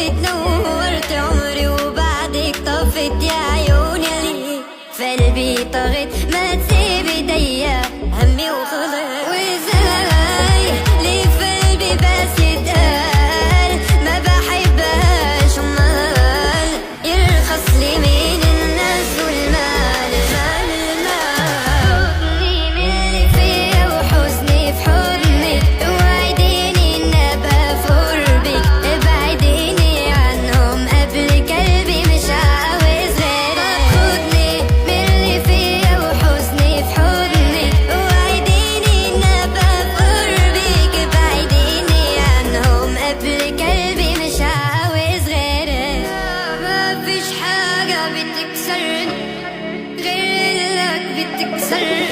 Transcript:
وقفت نورت عمري وبعدك طفت يا عيوني اللي في قلبي طغت ما تسيب ايديا همي وخلص. وازاي ليه في قلبي بس يتقال ما بحبهاش امال يرخص لي من الناس والمال. حضني من اللي فيا وحزني في حضنك وعديني ان ابقى في قربك ابعديني عنهم قبل قلبي مش عاوز غيرك. خدني من اللي فيا وحزني في حضنك وعديني ان ابقى في قربك ابعديني عنهم قبل قلبي مش عاوز غيرك. ما فيش حاجة بتكسرني غير لك بتكسرني